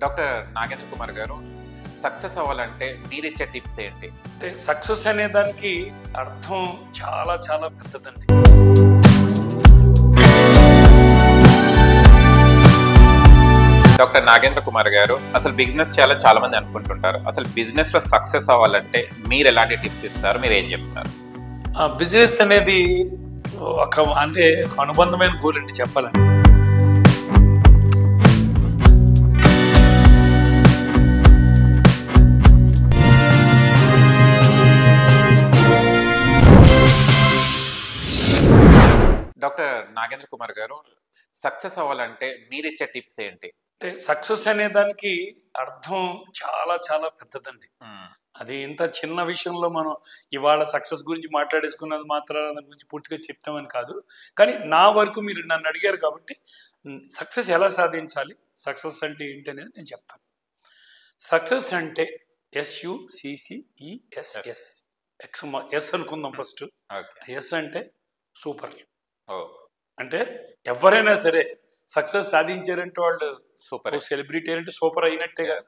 Doctor Nagendra Kumar గారు, success అవ్వాలంటే మీరిచ్చే టిప్స్ ఏంటి? అంటే సక్సెస్ అనే దానికి అర్థం చాలా చాలా పెద్దదండి. డాక్టర్ నాగేంద్ర కుమార్ గారు, అసలు బిజినెస్ చాలా మంది అనుకుంటుంటారు. అసలు బిజినెస్ లో సక్సెస్ అవ్వాలంటే మీరు ఎలాంటి టిప్స్ ఇస్తారు? మీరు ఏం చెప్తారు? బిజినెస్ అనేది ఒక అనుబంధమైన గోల్ అండి చెప్పాలండి. డాక్టర్ నాగేంద్ర కుమార్ గారు, సక్సెస్ అవ్వాలంటే మీరిచ్చే టిప్స్ ఏంటి? అంటే సక్సెస్ అనే దానికి అర్థం చాలా చాలా పెద్దదండి. అది ఇంత చిన్న విషయంలో మనం ఇవాళ సక్సెస్ గురించి మాట్లాడేసుకున్నది మాత్రం దాని గురించి పూర్తిగా చెప్తామని కాదు. కానీ నా వరకు మీరు నన్ను అడిగారు కాబట్టి సక్సెస్ ఎలా సాధించాలి, సక్సెస్ అంటే ఏంటి అనేది నేను చెప్తాను. సక్సెస్ అంటే SUCCESS. ఎస్ అనుకుందాం ఫస్ట్. ఎస్ అంటే సూపర్. అంటే ఎవరైనా సరే సక్సెస్ సాధించారంటే వాళ్ళు సూపర్. సెలబ్రిటీ అంటే సూపర్ అయినట్టే కదా.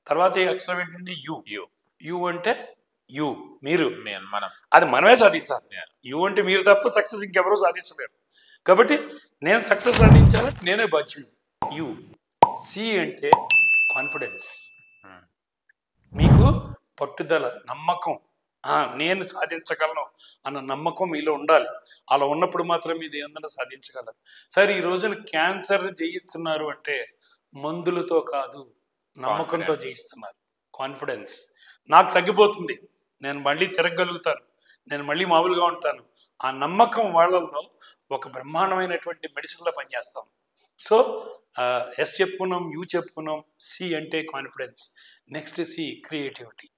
తర్వాత ఈ అక్షరం ఏంటంటే యు. యు అంటే యు, మీరు, మనం. అది మనమే సాధించాలి. యు అంటే మీరు తప్ప సక్సెస్ ఇంకెవరూ సాధించలేరు. కాబట్టి నేను సక్సెస్ సాధించాలని నేనే బాధ్యుడు. యు. సి అంటే కాన్ఫిడెన్స్. మీకు పట్టుదల, నమ్మకం, నేను సాధించగలను అన్న నమ్మకం మీలో ఉండాలి. అలా ఉన్నప్పుడు మాత్రం ఇది ఏదైనా సాధించగలరు. సరే, ఈ రోజున క్యాన్సర్ జయిస్తున్నారు అంటే మందులతో కాదు, నమ్మకంతో జయిస్తున్నారు. కాన్ఫిడెన్స్. నాకు తగ్గిపోతుంది, నేను మళ్ళీ తిరగగలుగుతాను, నేను మళ్ళీ మామూలుగా ఉంటాను. ఆ నమ్మకం వాళ్ళల్లో ఒక బ్రహ్మాండమైనటువంటి మెడిసిన్లో పనిచేస్తాం. సో ఎస్ చెప్పుకున్నాం, యూ చెప్పుకున్నాం. సి అంటే కాన్ఫిడెన్స్. Next C creativity.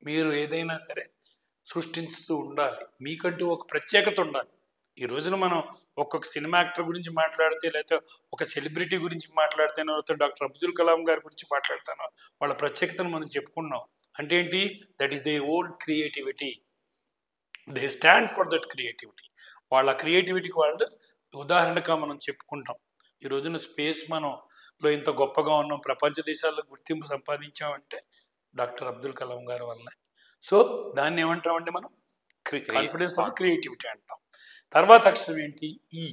మీరు ఏదైనా సరే సృష్టిస్తూ ఉండాలి, మీకంటూ ఒక ప్రత్యేకత ఉండాలి. ఈ రోజున మనం ఒక్కొక్క సినిమా యాక్టర్ గురించి మాట్లాడితే, లేకపోతే ఒక సెలబ్రిటీ గురించి మాట్లాడితేనో, లేకపోతే డాక్టర్ అబ్దుల్ కలాం గారి గురించి మాట్లాడతానో వాళ్ళ ప్రత్యేకతను మనం చెప్పుకున్నాం. అంటే ఏంటి? That is they own creativity. They stand for that creativity. వాళ్ళ క్రియేటివిటీకి వాళ్ళు ఉదాహరణగా మనం చెప్పుకుంటాం. ఈ రోజున స్పేస్ మనలో ఇంత గొప్పగా ఉన్నాం, ప్రపంచ దేశాల్లో గుర్తింపు సంపాదించామంటే డాక్టర్ అబ్దుల్ కలాం గారి వల్ల. సో దాన్ని ఏమంటామంటే మనం కాన్ఫిడెన్స్ ఆఫ్ క్రియేటివిటీ అంటాం. తర్వాత అక్షరం ఏంటి? ఈ.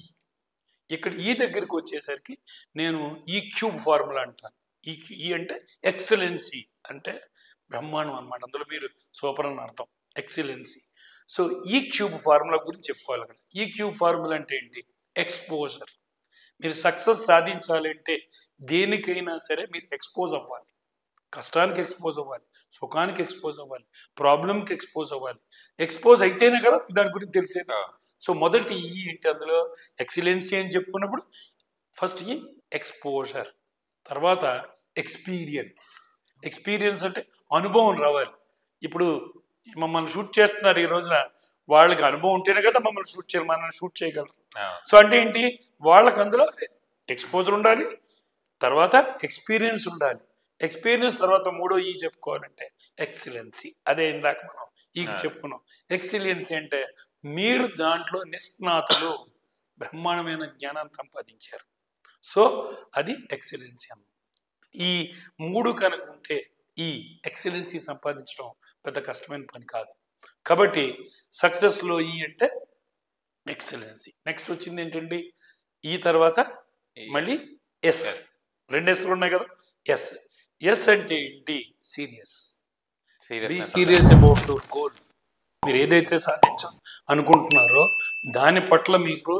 ఇక్కడ ఈ దగ్గరికి వచ్చేసరికి నేను ఈ క్యూబ్ ఫార్ములా అంటాను. ఈ అంటే ఎక్సలెన్సీ, అంటే బ్రహ్మాండం అనమాట. అందులో మీరు సూపర్ అని అర్థం, ఎక్సలెన్సీ. సో ఈ క్యూబ్ ఫార్ములా గురించి చెప్పుకోవాలి కదా. ఈ క్యూబ్ ఫార్ములా అంటే ఏంటి? ఎక్స్పోజర్. మీరు సక్సెస్ సాధించాలంటే దేనికైనా సరే మీరు ఎక్స్పోజ్ అవ్వాలి. కష్టానికి ఎక్స్పోజ్ అవ్వాలి, సుఖానికి ఎక్స్పోజ్ అవ్వాలి, ప్రాబ్లంకి ఎక్స్పోజ్ అవ్వాలి. ఎక్స్పోజ్ అయితేనే కదా దాని గురించి తెలిసేది. సో మొదటి ఈ ఏంటి? అందులో ఎక్సలెన్సీ అని చెప్పుకున్నప్పుడు ఫస్ట్ ఈ ఎక్స్పోజర్, తర్వాత ఎక్స్పీరియన్స్. ఎక్స్పీరియన్స్ అంటే అనుభవం రావాలి. ఇప్పుడు మమ్మల్ని షూట్ చేస్తున్నారు ఈ రోజున, వాళ్ళకి అనుభవం ఉంటేనే కదా మమ్మల్ని షూట్ చేయాలి, మనల్ని షూట్ చేయగలరు. సో అంటే ఏంటి? వాళ్ళకి అందులో ఎక్స్పోజర్ ఉండాలి, తర్వాత ఎక్స్పీరియన్స్ ఉండాలి. ఎక్స్పీరియన్స్ తర్వాత మూడో ఈ చెప్పుకోవాలంటే ఎక్సలెన్సీ. అదే ఇందాక మనం ఈకి చెప్పుకున్నాం. ఎక్సలెన్సీ అంటే మీరు దాంట్లో నిష్ణాతులు, బ్రహ్మాండమైన జ్ఞానాన్ని సంపాదించారు. సో అది ఎక్సలెన్సీ అన్న. ఈ మూడు కనుక ఉంటే ఈ ఎక్సలెన్సీ సంపాదించడం పెద్ద కష్టమైన పని కాదు. కాబట్టి సక్సెస్లో ఈ అంటే ఎక్సలెన్సీ. నెక్స్ట్ వచ్చింది ఏంటండి? ఈ తర్వాత మళ్ళీ ఎస్. రెండు ఎస్లు ఉన్నాయి కదా. ఎస్. ఎస్ అంటే ఏంటి? Serious. Be serious about your goal. మీరు ఏదైతే సాధించాలి అనుకుంటున్నారో దాని పట్ల మీకు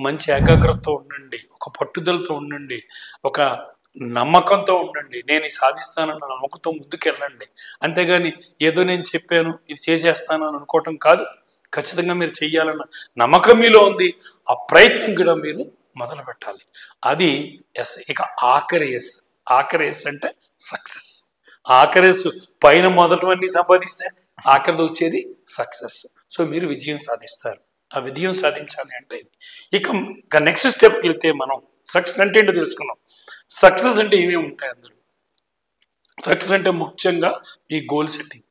మంచి ఏకాగ్రతతో ఉండండి, ఒక పట్టుదలతో ఉండండి, ఒక నమ్మకంతో ఉండండి. నేను ఇది సాధిస్తానన్న నమ్మకంతో ముందుకెళ్ళండి. అంతేగాని ఏదో నేను చెప్పాను ఇది చేసేస్తాను అని అనుకోవటం కాదు. ఖచ్చితంగా మీరు చెయ్యాలన్న నమ్మకం మీలో ఉంది. ఆ ప్రయత్నం కూడా మీరు మొదలు పెట్టాలి. అది ఎస్. ఇక ఆఖరి ఎస్. ఆఖరి ఎస్ అంటే సక్సెస్. ఆఖరి ఎస్ పైన మొదటివన్నీ సంపాదిస్తే ఆఖరిది వచ్చేది సక్సెస్. సో మీరు విజయం సాధిస్తారు. ఆ విజయం సాధించాలి అంటే ఇది. ఇక నెక్స్ట్ స్టెప్కి వెళ్తే మనం సక్సెస్ అంటే ఏంటో తెలుసుకున్నాం. సక్సెస్ అంటే ఏమేమి ఉంటాయి అందులో? సక్సెస్ అంటే ముఖ్యంగా ఈ గోల్ సెట్టింగ్.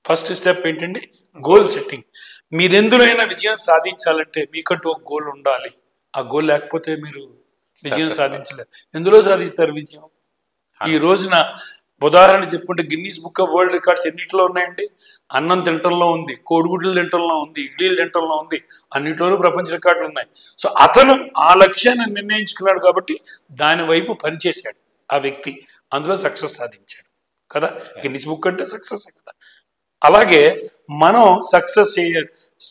ఫస్ట్ స్టెప్ ఏంటండి? Goal setting. మీరు ఎందులోనైనా విజయం సాధించాలంటే మీకంటూ ఒక గోల్ ఉండాలి. ఆ గోల్ లేకపోతే మీరు విజయం సాధించలేరు. ఎందులో సాధిస్తారు విజయం? ఈ రోజున ఉదాహరణ చెప్పుకుంటే Guinness book of world records ఎన్నింటిలో ఉన్నాయండి? అన్నం తినటంలో ఉంది, కోడిగుడ్లు తినటంలో ఉంది, ఇడ్లీలు తినటంలో ఉంది, అన్నింటిలోనూ ప్రపంచ రికార్డులు ఉన్నాయి. సో అతను ఆ లక్ష్యాన్ని నిర్ణయించుకున్నాడు కాబట్టి దాని వైపు పనిచేశాడు ఆ వ్యక్తి, అందులో సక్సెస్ సాధించాడు కదా. గిన్నీస్ బుక్ అంటే సక్సెస్ కదా. అలాగే మనం సక్సెస్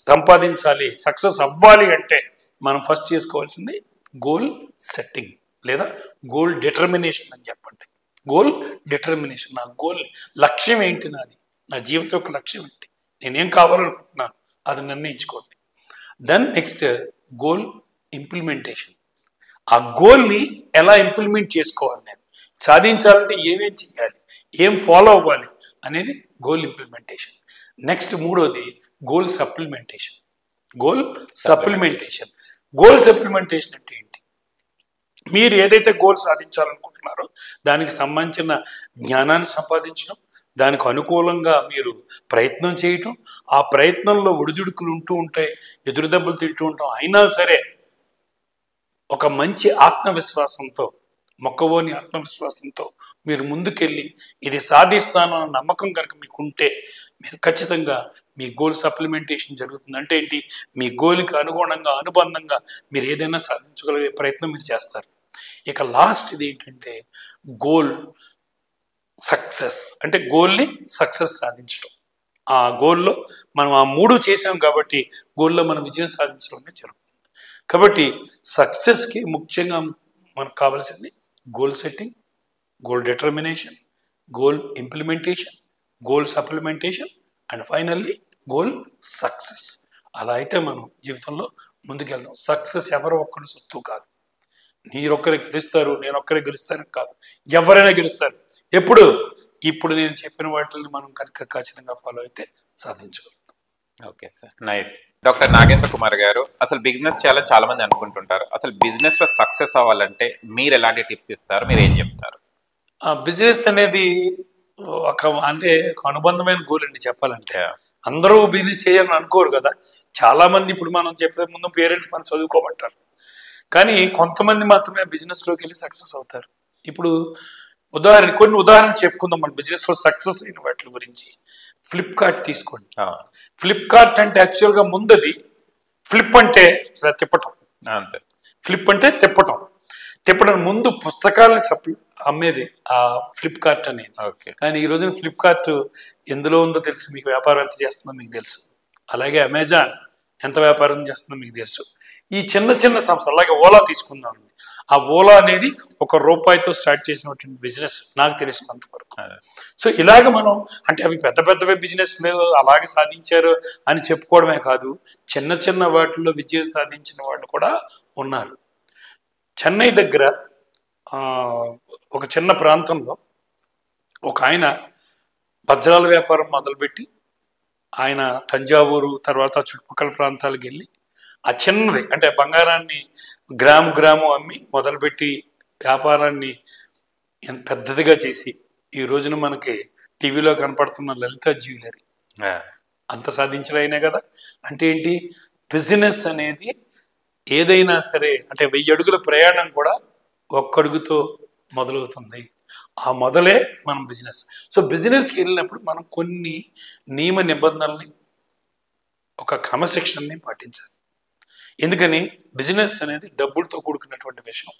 సంపాదించాలి, సక్సెస్ అవ్వాలి అంటే మనం ఫస్ట్ చేసుకోవాల్సింది గోల్ సెట్టింగ్ లేదా గోల్ డిటర్మినేషన్ అని చెప్పండి. గోల్ డిటర్మినేషన్, నా గోల్ లక్ష్యం ఏంటి, నాది నా జీవితం యొక్క లక్ష్యం ఏంటి, నేనేం కావాలనుకుంటున్నాను అది నిర్ణయించుకోండి. దెన్ నెక్స్ట్ గోల్ ఇంప్లిమెంటేషన్, ఆ గోల్ని ఎలా ఇంప్లిమెంట్ చేసుకోవాలి, నేను సాధించాలంటే ఏమేం చేయాలి, ఏం ఫాలో అవ్వాలి అనేది గోల్ ఇంప్లిమెంటేషన్. నెక్స్ట్ మూడోది goal supplementation. Goal supplementation, goal supplementation అంటే ఏంటి? మీరు ఏదైతే గోల్ సాధించాలనుకుంటున్నారో దానికి సంబంధించిన జ్ఞానాన్ని సంపాదించడం, దానికి అనుకూలంగా మీరు ప్రయత్నం చేయటం, ఆ ప్రయత్నంలో ఒడిదుడుకులు ఉంటూ ఉంటాయి, ఎదురు దెబ్బలు తింటూ ఉంటాం, అయినా సరే ఒక మంచి ఆత్మవిశ్వాసంతో, మొక్కవోని ఆత్మవిశ్వాసంతో మీరు ముందుకెళ్ళి ఇది సాధిస్తానన్న నమ్మకం కనుక మీకు ఉంటే మీరు ఖచ్చితంగా మీ గోల్ సప్లిమెంటేషన్ జరుగుతుంది. అంటే ఏంటి? మీ గోల్కి అనుగుణంగా అనుబంధంగా మీరు ఏదైనా సాధించగలిగే ప్రయత్నం మీరు చేస్తారు. ఇక లాస్ట్ ఇది ఏంటంటే గోల్ సక్సెస్, అంటే గోల్ని సక్సెస్ సాధించడం. ఆ గోల్లో మనం ఆ మూడు చేసాం కాబట్టి గోల్లో మనం విజయం సాధించడం జరుగుతుంది. కాబట్టి సక్సెస్కి ముఖ్యంగా మనకు కావాల్సింది goal setting, goal determination, goal implementation, goal supplementation and finally goal success. అలా అయితే మనం జీవితంలో ముందుకెళ్తాం. సక్సెస్ ఎవరో ఒక్కరి సొత్తు కాదు. మీరొక్కరే గెలుస్తారు, నేను ఒక్కరే గెలుస్తాను కాదు, ఎవరైనా గెలుస్తారు. ఎప్పుడు? ఇప్పుడు నేను చెప్పిన వాటిని మనం కనుక ఖచ్చితంగా ఫాలో అయితే సాధించగలుగుతాం. Okay sir, nice. Doctor Nagendra Kumar గారు, అసలు బిజినెస్ చాలా మంది అనుకుంటుంటారు, అసలు బిజినెస్ లో సక్సెస్ అవ్వాలంటే మీరు ఎలాంటి టిప్స్ ఇస్తారు, మీరు ఏం చెప్తారు? బిజినెస్ అనేది అంటే ఒక అనుబంధమైన గోల్ అండి. చెప్పాలంటే అందరూ బిజినెస్ చేయాలని అనుకోరు కదా. చాలా మంది ఇప్పుడు మనం చెప్పే ముందు పేరెంట్స్ మనం చదువుకోమంటారు, కానీ కొంతమంది మాత్రమే బిజినెస్లోకి వెళ్ళి సక్సెస్ అవుతారు. ఇప్పుడు కొన్ని ఉదాహరణలు చెప్పుకుందాం మన బిజినెస్లో సక్సెస్ అయిన వాటి గురించి. ఫ్లిప్కార్ట్ తీసుకోండి. ఫ్లిప్కార్ట్ అంటే యాక్చువల్గా ముందది ఫ్లిప్ అంటే ఇలా తిప్పటం, అంతే. ఫ్లిప్ అంటే తిప్పడం ముందు పుస్తకాలని అమ్మేది ఆ ఫ్లిప్కార్ట్ అనేది. కానీ ఈ రోజున ఫ్లిప్కార్ట్ ఎందులో ఉందో తెలుసు మీకు, వ్యాపారం ఎంత చేస్తుందో మీకు తెలుసు. అలాగే అమెజాన్ ఎంత వ్యాపారం చేస్తుందో మీకు తెలుసు. ఈ చిన్న చిన్న సంస్థలు, అలాగే ఓలా తీసుకుందాం. ఆ ఓలా అనేది ₹1 స్టార్ట్ చేసినటువంటి బిజినెస్ నాకు తెలిసినంత వరకు. సో ఇలాగ మనం అంటే అవి పెద్ద బిజినెస్ లేదు అలాగే సాధించారు అని చెప్పుకోవడమే కాదు, చిన్న చిన్న వాటిల్లో విజయం సాధించిన వాళ్ళు కూడా ఉన్నారు. చెన్నై దగ్గర ఒక చిన్న ప్రాంతంలో ఒక ఆయన వజ్రాల వ్యాపారం మొదలుపెట్టి ఆయన తంజావూరు తర్వాత చుట్టుపక్కల ప్రాంతాలకు వెళ్ళి ఆ చిన్నది అంటే బంగారాన్ని గ్రాము అమ్మి మొదలుపెట్టి వ్యాపారాన్ని పెద్దదిగా చేసి ఈ రోజున మనకి టీవీలో కనపడుతున్న లలిత జ్యువెలరీ అంత సాధించలేనే కదా. అంటే ఏంటి? బిజినెస్ అనేది ఏదైనా సరే అంటే 1000 అడుగుల ప్రయాణం కూడా ఒక్క అడుగుతో మొదలవుతుంది. ఆ మొదలే మనం బిజినెస్. సో బిజినెస్కి వెళ్ళినప్పుడు మనం కొన్ని నియమ నిబంధనల్ని, ఒక క్రమశిక్షణని పాటించాలి. ఎందుకని? బిజినెస్ అనేది డబ్బులతో కూడుకున్నటువంటి విషయం.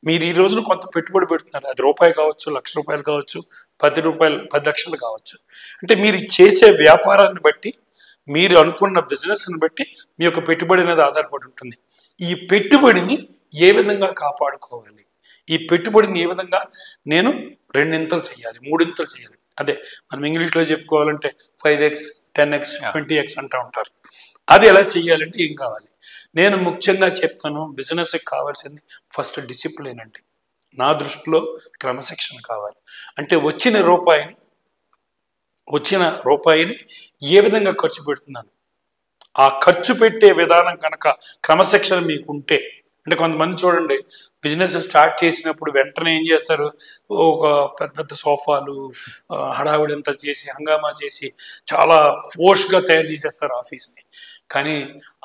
మీరు ఈ రోజున కొంత పెట్టుబడి పెడుతున్నారు, అది రూపాయి కావచ్చు, ₹1,00,000 కావచ్చు, ₹10 లక్షలు కావచ్చు. అంటే మీరు చేసే వ్యాపారాన్ని బట్టి, మీరు అనుకున్న బిజినెస్ని బట్టి మీ యొక్క పెట్టుబడి అనేది ఆధారపడి ఉంటుంది. ఈ పెట్టుబడిని ఏ విధంగా కాపాడుకోవాలి, ఈ పెట్టుబడిని ఏ విధంగా నేను 2 ఇంతలు చేయాలి, 3 ఇంతలు చేయాలి. అదే మనం ఇంగ్లీష్లో చెప్పుకోవాలంటే 5x 10x 20x అంటూ ఉంటారు. అది ఎలా చేయాలంటే ఏం కావాలి? నేను ముఖ్యంగా చెప్తాను, బిజినెస్కి కావాల్సింది ఫస్ట్ డిసిప్లిన్ అండి. నా దృష్టిలో క్రమశిక్షణ కావాలి. అంటే వచ్చిన రూపాయిని ఏ విధంగా ఖర్చు పెడుతున్నాను, ఆ ఖర్చు పెట్టే విధానం కనుక క్రమశిక్షణ మీకు ఉంటే, అంటే కొంతమంది చూడండి బిజినెస్ స్టార్ట్ చేసినప్పుడు వెంటనే ఏం చేస్తారు, ఒక పెద్ద సోఫాలు హడావిడంతా చేసి హంగామా చేసి చాలా ఫోర్స్గా తయారు చేసేస్తారు ఆఫీస్ని. కానీ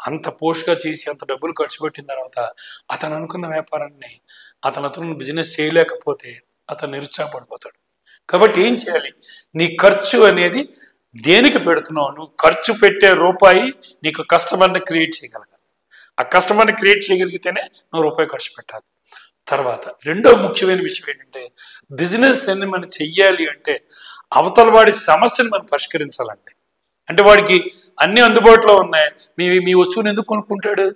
అంత పోస్ట్గా చేసి అంత డబ్బులు ఖర్చు పెట్టిన తర్వాత అతను అనుకున్న వ్యాపారాన్ని అతను బిజినెస్ చేయలేకపోతే అతను నిరుత్సాహపడిపోతాడు. కాబట్టి ఏం చేయాలి? నీ ఖర్చు అనేది దేనికి పెడుతున్నావు? నువ్వు ఖర్చు పెట్టే రూపాయి నీకు కస్టమర్ని క్రియేట్ చేయగలగాలి. ఆ కస్టమర్ని క్రియేట్ చేయగలిగితేనే నువ్వు రూపాయి ఖర్చు పెట్టాలి. తర్వాత రెండో ముఖ్యమైన విషయం ఏంటంటే, బిజినెస్ అని మనం చెయ్యాలి అంటే అవతల వాడి సమస్యను మనం పరిష్కరించాలండి. అంటే వాడికి అన్ని అందుబాటులో ఉన్నాయి, మీ వస్తువుని ఎందుకు కొనుక్కుంటాడు?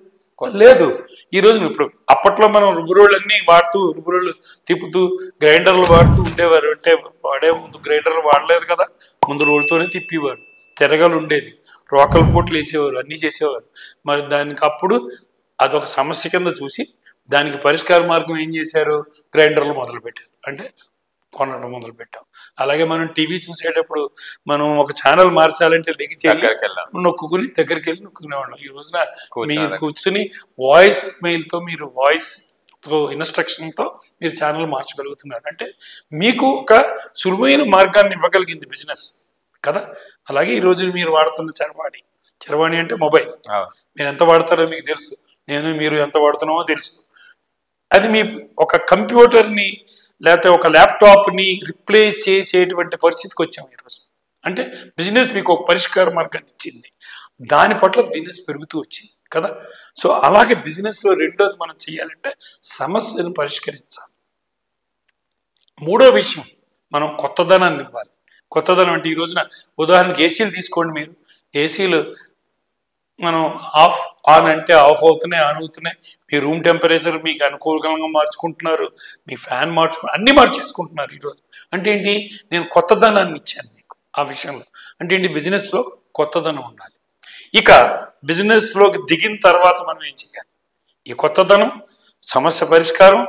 లేదు. ఈరోజు ఇప్పుడు అప్పట్లో మనం రుబ్బురోళ్ళన్నీ వాడుతూ రుబ్బురోళ్ళు తిప్పుతూ గ్రైండర్లు వాడుతూ ఉండేవారు. అంటే వాడే ముందు గ్రైండర్లు వాడలేదు కదా, ముందు రోడ్తోనే తిప్పేవారు, తిరగలు ఉండేది, రోకల పోట్లు వేసేవారు, అన్నీ చేసేవారు. మరి దానికి అప్పుడు అదొక సమస్య కింద చూసి దానికి పరిష్కార మార్గం ఏం చేశారు? గ్రైండర్లు మొదలుపెట్టారు, అంటే కొనడం మొదలుపెట్టాం. అలాగే మనం టీవీ చూసేటప్పుడు మనం ఒక ఛానల్ మార్చాలంటే నొక్కుని దగ్గరికి వెళ్ళి నొక్కునేవాళ్ళం. ఈ రోజున మీరు కూర్చుని వాయిస్ మెయిల్తో మీరు వాయిస్తో ఇన్స్ట్రక్షన్తో మీరు ఛానల్ మార్చగలుగుతున్నారు. అంటే మీకు ఒక సులువైన మార్గాన్ని ఇవ్వగలిగింది బిజినెస్ కదా. అలాగే ఈరోజు మీరు వాడుతున్న చరవాణి అంటే మొబైల్. మీరు ఎంత వాడతారో మీకు తెలుసు, మీరు ఎంత వాడుతున్నామో తెలుసు. అది మీ ఒక కంప్యూటర్ని లేకపోతే ఒక ల్యాప్టాప్ని రిప్లేస్ చేసేటువంటి పరిస్థితికి వచ్చాము ఈరోజు. అంటే బిజినెస్ మీకు ఒక పరిష్కార మార్గాన్ని ఇచ్చింది, దాని పట్ల బిజినెస్ పెరుగుతూ వచ్చింది కదా. సో అలాగే బిజినెస్లో రెండోది మనం చేయాలంటే సమస్యను పరిష్కరించాలి. మూడో విషయం, మనం కొత్తదనాన్ని ఇవ్వాలి. కొత్తదనం అంటే ఈ రోజున ఉదాహరణకి ఏసీలు తీసుకోండి. మీరు ఏసీలు మనం ఆన్ అంటే ఆఫ్ అవుతున్నాయి, ఆన్ అవుతున్నాయి. మీ రూమ్ టెంపరేచర్ మీకు అనుకూలంగా మార్చుకుంటున్నారు, మీ ఫ్యాన్ అన్నీ మార్చేసుకుంటున్నారు ఈరోజు. అంటే ఏంటి? నేను కొత్తదనాన్ని ఇచ్చాను మీకు ఆ విషయంలో. అంటే ఏంటి? బిజినెస్లో కొత్తదనం ఉండాలి. ఇక బిజినెస్లోకి దిగిన తర్వాత మనం ఏం చేయాలి? ఈ కొత్తదనం, సమస్య పరిష్కారం,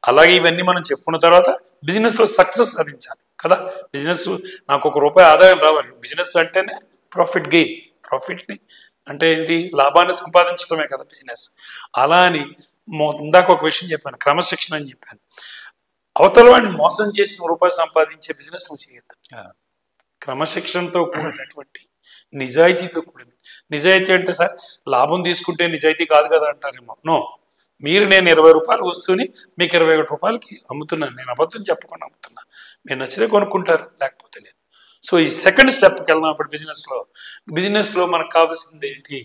అలాగే ఇవన్నీ మనం చెప్పుకున్న తర్వాత బిజినెస్లో సక్సెస్ సాధించాలి కదా. బిజినెస్ నాకు ₹1 ఆదాయం రావాలి. బిజినెస్ అంటేనే ప్రాఫిట్ గెయిన్. ప్రాఫిట్ని అంటే ఏంటి? లాభాన్ని సంపాదించడమే కదా బిజినెస్. అలా అని ఇందాక ఒక విషయం చెప్పాను, క్రమశిక్షణ అని చెప్పాను. అవతల వాడిని మోసం చేసి ₹1 సంపాదించే బిజినెస్ నువ్వు చేయొద్దు. క్రమశిక్షణతో కూడినటువంటి, నిజాయితీతో కూడిన. నిజాయితీ అంటే సార్ లాభం తీసుకుంటే నిజాయితీ కాదు కదా అంటారేమో. నో, నేను ₹20 వస్తువుని మీకు ₹21 అమ్ముతున్నాను. నేను అబద్ధం చెప్పకుండా అమ్ముతున్నా. మీరు నచ్చితే కొనుక్కుంటారు, లేకపోతే లేదు. సో ఈ సెకండ్ స్టెప్కి వెళ్ళినప్పుడు బిజినెస్లో మనకు కావాల్సింది ఏంటి?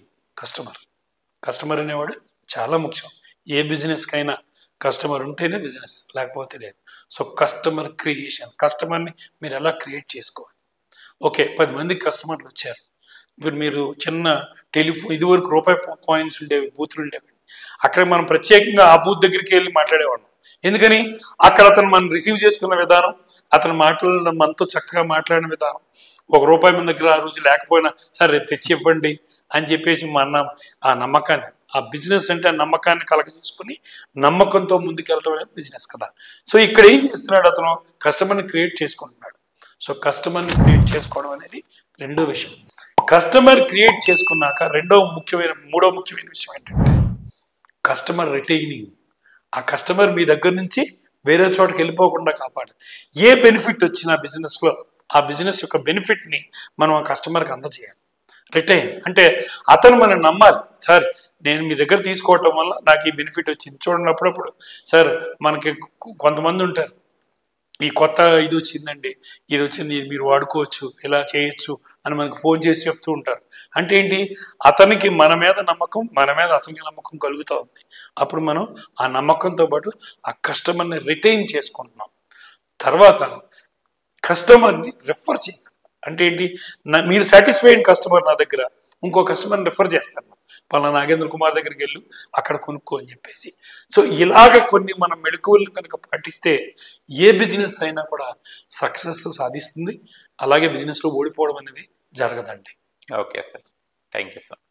కస్టమర్ అనేవాడు చాలా ముఖ్యం. ఏ బిజినెస్కైనా కస్టమర్ ఉంటేనే బిజినెస్, లేకపోతే లేదు. సో కస్టమర్ క్రియేషన్, కస్టమర్ని మీరు ఎలా క్రియేట్ చేసుకోవాలి? ఓకే, 10 మందికి కస్టమర్లు వచ్చారు. ఇప్పుడు మీరు చిన్న టెలిఫోన్, ఇదివరకు ₹1 కాయిన్స్ ఉండేవి, బూతులు ఉండేవి. అక్కడ మనం ప్రత్యేకంగా ఆ బూత్ దగ్గరికి వెళ్ళి మాట్లాడేవాళ్ళం. ఎందుకని? అక్కడ అతను మనం రిసీవ్ చేసుకున్న విధానం, అతను మాట్లాడిన మనతో చక్కగా మాట్లాడిన విధానం, ₹1 మన దగ్గర ఆ రోజు లేకపోయినా సరే రేపు తెచ్చి ఇవ్వండి అని చెప్పేసి ఆ నమ్మకాన్ని, ఆ బిజినెస్ అంటే ఆ నమ్మకాన్ని కలగజేసుకుని నమ్మకంతో ముందుకెళ్ళడం అనేది బిజినెస్ కదా. సో ఇక్కడ ఏం చేస్తున్నాడు? అతను కస్టమర్ని క్రియేట్ చేసుకుంటున్నాడు. సో కస్టమర్ని క్రియేట్ చేసుకోవడం అనేది రెండో విషయం. కస్టమర్ క్రియేట్ చేసుకున్నాక మూడో ముఖ్యమైన విషయం ఏంటంటే కస్టమర్ రిటైనింగ్. ఆ కస్టమర్ మీ దగ్గర నుంచి వేరే చోటకి వెళ్ళిపోకుండా కాపాడాలి. ఏ బెనిఫిట్ వచ్చినా బిజినెస్లో ఆ బిజినెస్ యొక్క బెనిఫిట్ని మనం ఆ కస్టమర్కి అందజేయాలి. రిటైన్ అంటే అతను మనం నమ్మాలి. సార్ నేను మీ దగ్గర తీసుకోవటం వల్ల నాకు ఈ బెనిఫిట్ వచ్చింది. చూడండి, అప్పుడప్పుడు సార్ మనకి కొంతమంది ఉంటారు, ఈ కొత్త ఇది వచ్చిందండి, ఇది వచ్చింది, ఇది మీరు వాడుకోవచ్చు, ఇలా చేయొచ్చు అని మనకు ఫోన్ చేసి చెప్తూ ఉంటారు. అంటే ఏంటి? అతనికి మన మీద నమ్మకం, మన మీద అతనికి నమ్మకం కలుగుతూ ఉంది. అప్పుడు మనం ఆ నమ్మకంతో పాటు ఆ కస్టమర్ని రిటైన్ చేసుకుంటున్నాం. తర్వాత కస్టమర్ని రిఫర్ చేయాలి. అంటే ఏంటి? మీరు సాటిస్ఫైడ్ కస్టమర్ నా దగ్గర ఇంకో కస్టమర్ని రిఫర్ చేస్తాను, పలానా నాగేంద్ర కుమార్ దగ్గరికి వెళ్ళు, అక్కడ కొనుక్కో అని చెప్పేసి. సో ఇలాగ కొన్ని మనం మెళకువలను కనుక పాటిస్తే ఏ బిజినెస్ అయినా కూడా సక్సెస్ సాధిస్తుంది. అలాగే బిజినెస్లో ఓడిపోవడం అనేది జరగదండి. Okay sir, thank you sir.